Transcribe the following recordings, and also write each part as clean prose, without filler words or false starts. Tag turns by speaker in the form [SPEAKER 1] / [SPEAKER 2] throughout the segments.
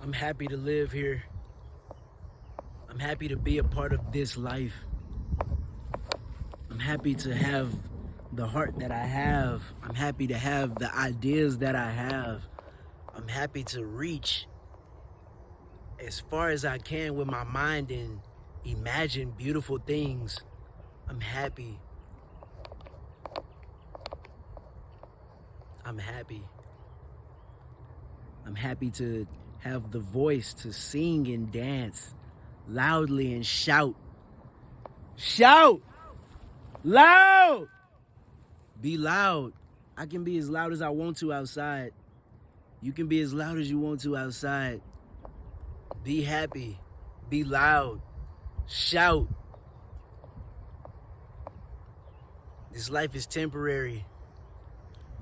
[SPEAKER 1] I'm happy to live here. I'm happy to be a part of this life. I'm happy to have the heart that I have. I'm happy to have the ideas that I have. I'm happy to reach as far as I can with my mind and imagine beautiful things. I'm happy. I'm happy. I'm happy to have the voice to sing and dance loudly and shout. Shout! Loud! Be loud. I can be as loud as I want to outside. You can be as loud as you want to outside. Be happy. Be loud. Shout. This life is temporary.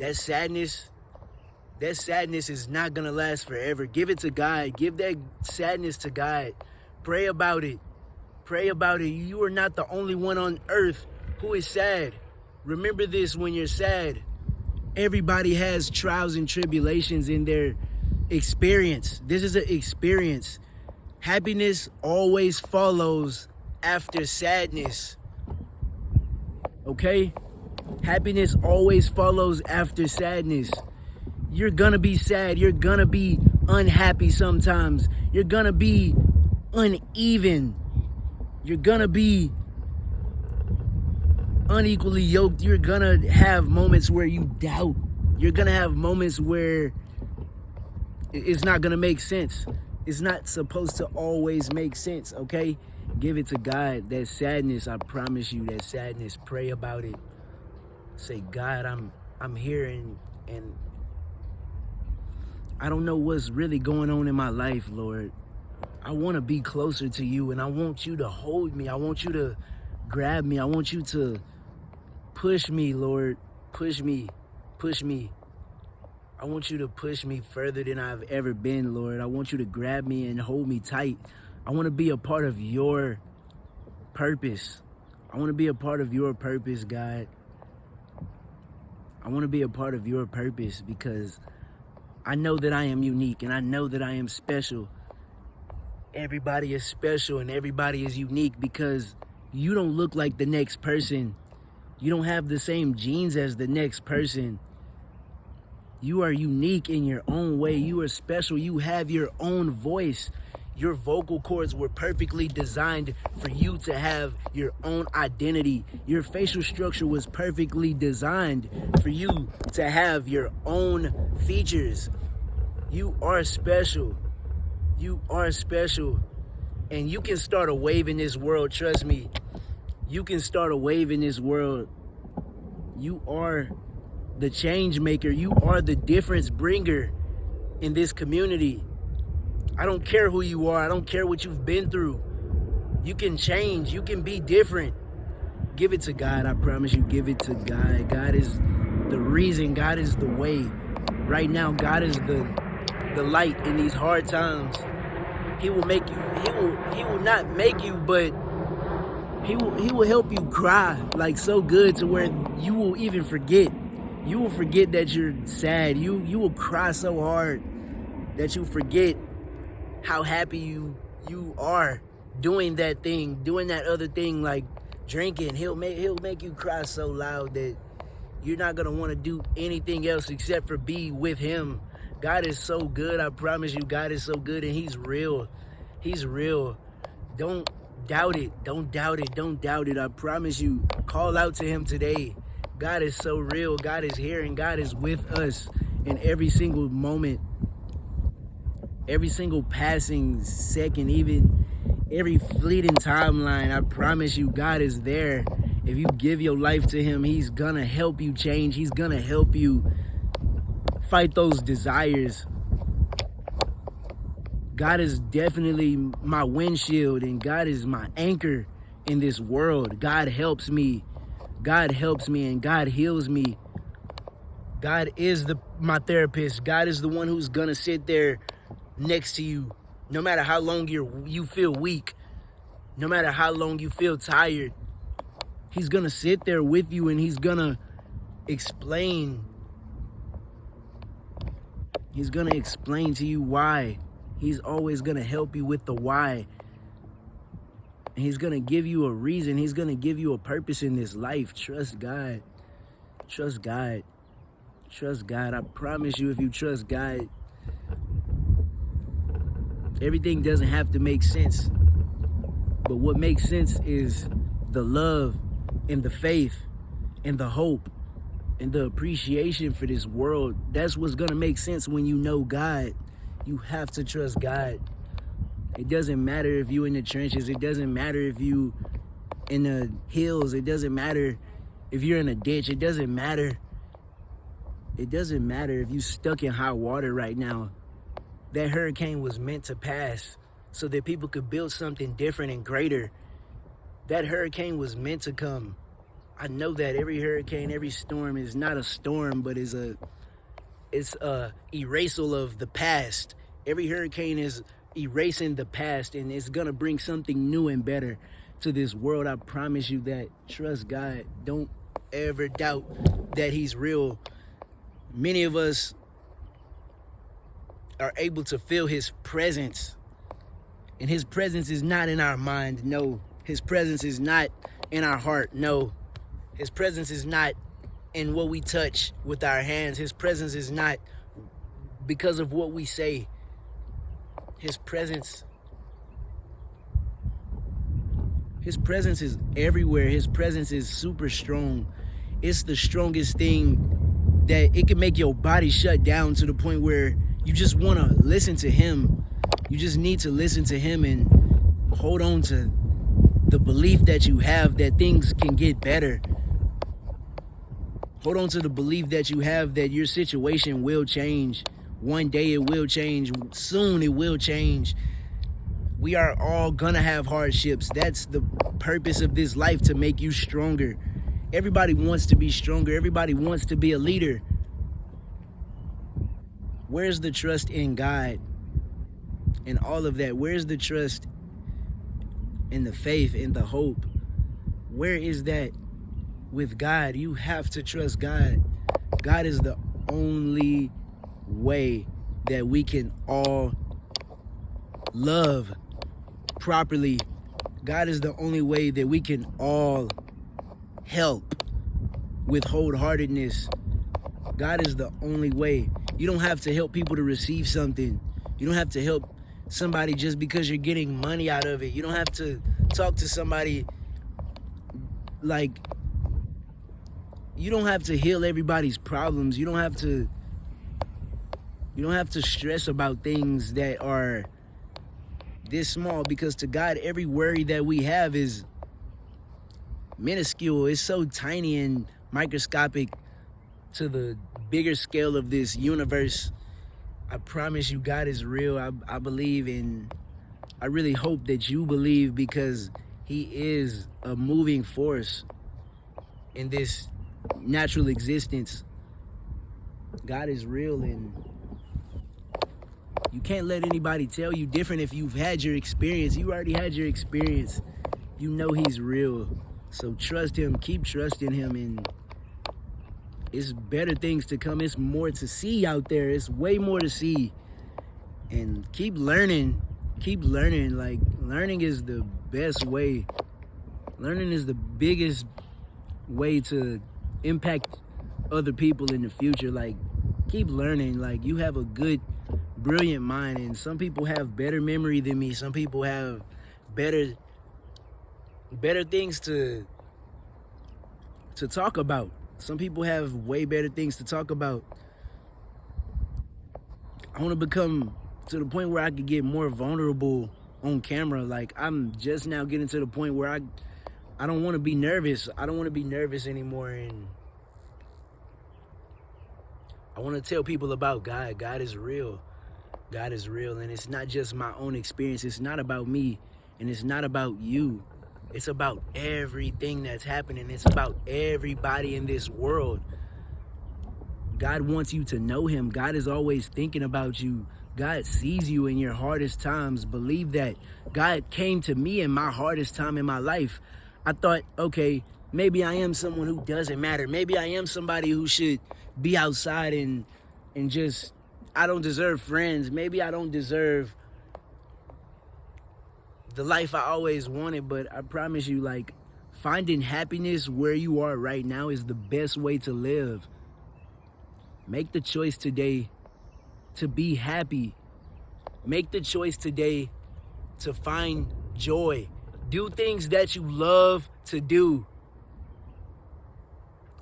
[SPEAKER 1] That sadness is not gonna last forever. Give it to God. Give that sadness to God. Pray about it. Pray about it. You are not the only one on earth who is sad. Remember this when you're sad. Everybody has trials and tribulations in their experience. This is an experience. Happiness always follows after sadness. Okay? Happiness always follows after sadness. You're gonna be sad. You're gonna be unhappy sometimes. You're gonna be uneven. You're gonna be unequally yoked. You're gonna have moments where you doubt. You're gonna have moments where it's not gonna make sense. It's not supposed to always make sense, okay? Give it to God. That sadness, I promise you, that sadness, pray about it. Say, God, I'm here and I don't know what's really going on in my life, Lord. I want to be closer to you, and I want you to hold me. I want you to grab me. I want you to push me, Lord. Push me. Push me. I want you to push me further than I've ever been, Lord. I want you to grab me and hold me tight. I want to be a part of your purpose. I want to be a part of your purpose, God. I want to be a part of your purpose because I know that I am unique and I know that I am special. Everybody is special and everybody is unique because you don't look like the next person. You don't have the same genes as the next person. You are unique in your own way. You are special. You have your own voice. Your vocal cords were perfectly designed for you to have your own identity. Your facial structure was perfectly designed for you to have your own features. You are special. You are special. And you can start a wave in this world, trust me. You can start a wave in this world. You are the change maker. You are the difference bringer in this community. I don't care who you are. I don't care what you've been through. You can change. You can be different. Give it to God. I promise you, give it to God. God is the reason. God is the way. Right now, God is the light in these hard times. He will make you, he will not make you, but he will help you cry like so good to where you will even forget. You will forget that you're sad. You will cry so hard that you forget how happy you are doing that thing, doing that other thing like drinking. He'll make you cry so loud that you're not gonna want to do anything else except for be with him. God is so good. I promise you, God is so good and he's real. He's real. Don't doubt it. Don't doubt it. Don't doubt it. I promise you, call out to him today. God is so real. God is here and God is with us in every single moment. Every single passing second, even every fleeting timeline, I promise you, God is there. If you give your life to him, he's gonna help you change. He's gonna help you fight those desires. God is definitely my windshield and God is my anchor in this world. God helps me. God helps me and God heals me. God is my therapist. God is the one who's gonna sit there next to you, no matter how long you feel weak, no matter how long you feel tired. He's gonna sit there with you and he's gonna explain. He's gonna explain to you why He's always going to help you with the why. And he's going to give you a reason. He's going to give you a purpose in this life. Trust God. Trust God. Trust God. I promise you, if you trust God, everything doesn't have to make sense. But what makes sense is the love and the faith and the hope and the appreciation for this world. That's what's going to make sense when you know God. You have to trust God. It doesn't matter if you in the trenches. It doesn't matter if you in the hills. It doesn't matter if you're in a ditch. It doesn't matter. It doesn't matter if you stuck in hot water right now. That hurricane was meant to pass so that people could build something different and greater. That hurricane was meant to come. I know that every hurricane, every storm is not a storm, but it's a erasal of the past. Every hurricane is erasing the past, and it's gonna bring something new and better to this world. I promise you that. Trust God. Don't ever doubt that he's real. Many of us are able to feel his presence, and his presence is not in our mind. No, his presence is not in our heart. No, his presence is not in what we touch with our hands. His presence is not because of what we say. His presence is everywhere. His presence is super strong. It's the strongest thing that it can make your body shut down to the point where you just want to listen to him. You just need to listen to him and hold on to the belief that you have that things can get better. Hold on to the belief that you have that your situation will change. One day it will change. Soon it will change. We are all gonna have hardships. That's the purpose of this life, to make you stronger. Everybody wants to be stronger. Everybody wants to be a leader. Where's the trust in God and all of that? Where's the trust in the faith and the hope? Where is that with God? You have to trust God. God is the only way that we can all love properly. God is the only way that we can all help with wholeheartedness. God is the only way. You don't have to help people to receive something. You don't have to help somebody just because you're getting money out of it. You don't have to talk to somebody like, you don't have to heal everybody's problems. You don't have to stress about things that are this small, because to God, every worry that we have is minuscule. It's so tiny and microscopic to the bigger scale of this universe. I promise you, God is real. I believe, and I really hope that you believe, because he is a moving force in this natural existence. God is real, and you can't let anybody tell you different. If you've had your experience, you already had your experience. You know he's real. So trust him, keep trusting him, and it's better things to come. It's more to see out there. It's way more to see. And keep learning. Keep learning. Like, learning is the best way. Learning is the biggest way to impact other people in the future. Like, keep learning. Like, you have a good, brilliant mind, and some people have better memory than me. Some people have better things to talk about. Some people have way better things to talk about. I want to become to the point where I could get more vulnerable on camera. Like, I'm just now getting to the point where I don't want to be nervous. I don't want to be nervous anymore, and I want to tell people about God. God is real. God is real, and it's not just my own experience. It's not about me, and it's not about you. It's about everything that's happening. It's about everybody in this world. God wants you to know him. God is always thinking about you. God sees you in your hardest times. Believe that. God came to me in my hardest time in my life. I thought, okay, maybe I am someone who doesn't matter. Maybe I am somebody who should be outside and just, I don't deserve friends. Maybe I don't deserve the life I always wanted, but I promise you, like, finding happiness where you are right now is the best way to live. Make the choice today to be happy. Make the choice today to find joy. Do things that you love to do.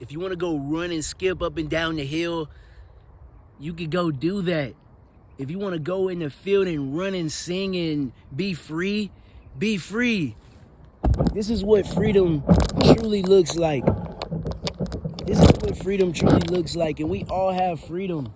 [SPEAKER 1] If you want to go run and skip up and down the hill, you could go do that. If you want to go in the field and run and sing and be free, be free. This is what freedom truly looks like. This is what freedom truly looks like, and we all have freedom.